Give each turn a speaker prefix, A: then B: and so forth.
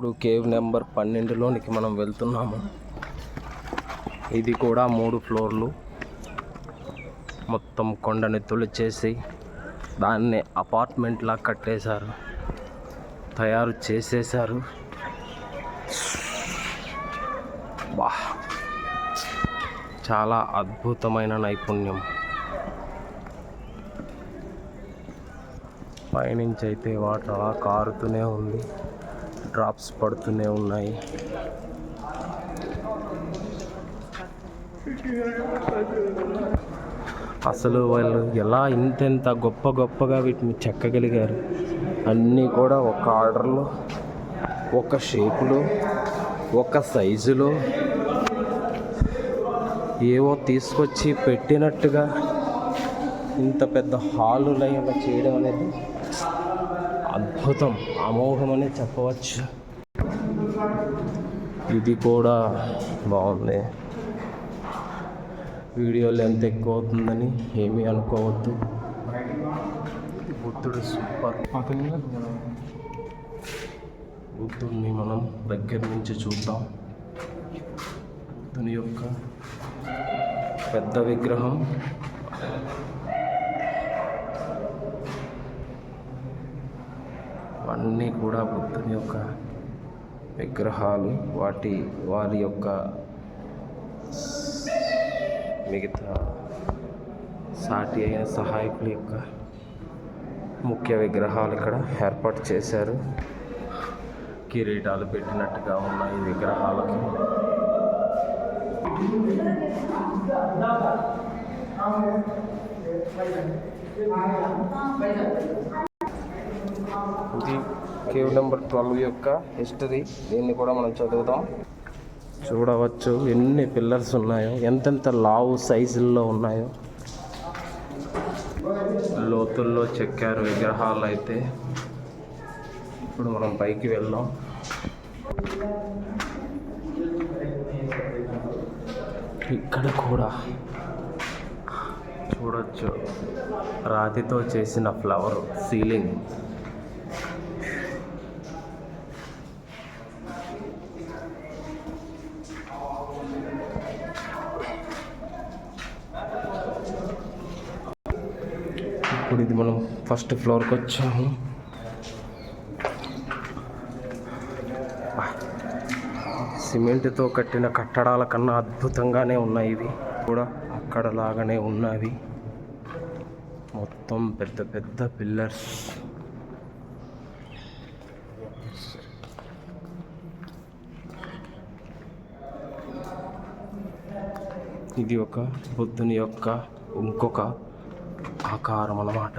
A: ఇప్పుడు cave number 12లోనికి మనం వెళ్తున్నాము. ఇది కూడా 3 ఫ్లోర్లు. మొత్తం కొండని తొలిచేసి దాన్నే అపార్ట్మెంట్లా కట్టేశారు, తయారు చేసేశారు. బా, చాలా అద్భుతమైన నైపుణ్యం. పైనుంచి అయితే వాటర్ అలా కారుతూనే ఉంది, డ్రాప్స్ పడుతూనే ఉన్నాయి. అసలు వాళ్ళు ఎలా ఇంతెంత గొప్పగా వీటిని చెక్కగలిగారు. అన్నీ కూడా ఒక ఆర్డర్లో, ఒక షేపులో, ఒక సైజులో ఏవో తీసుకొచ్చి పెట్టినట్టుగా ఇంత పెద్ద హాలు లైన్గా చేయడం అనేది అద్భుతం, అమోఘమనే చెప్పవచ్చు. ఇది కూడా బాగుంది. వీడియోలో ఎంత ఎక్కువ అవుతుందని ఏమీ అనుకోవద్దు. బుద్ధుడు సూపర్. బుద్ధుడిని మనం దగ్గర నుంచి చూద్దాం. బుద్ధుని యొక్క పెద్ద విగ్రహం. అన్నీ కూడా బుద్ధుని యొక్క విగ్రహాలు. వారి యొక్క మిగతా సాటి అయిన సహాయకుల యొక్క ముఖ్య విగ్రహాలు ఇక్కడ ఏర్పాటు చేశారు. కిరీటాలు పెట్టినట్టుగా ఉన్నాయి ఈ విగ్రహాలకి. ఇది కేవ్ నెంబర్ 12 యొక్క హిస్టరీ. దీన్ని కూడా మనం చదువుదాం. చూడవచ్చు ఎన్ని పిల్లర్స్ ఉన్నాయో, ఎంతెంత లావు సైజుల్లో ఉన్నాయో. లోతుల్లో చెక్కారు విగ్రహాలు అయితే. ఇప్పుడు మనం పైకి వెళ్దాం. ఇక్కడ కూడా చూడొచ్చు రాతితో చేసిన ఫ్లవర్ సీలింగ్. ఇప్పుడు ఇది మనం ఫస్ట్ ఫ్లోర్కి వచ్చాము. సిమెంట్తో కట్టిన కట్టడాల కన్నా అద్భుతంగానే ఉన్నాయి. ఇవి కూడా అక్కడ లాగానే ఉన్నవి. మొత్తం పెద్ద పెద్ద పిల్లర్స్. ఇది ఒక బుద్ధుని యొక్క ఇంకొక ఆకారం అన్నమాట.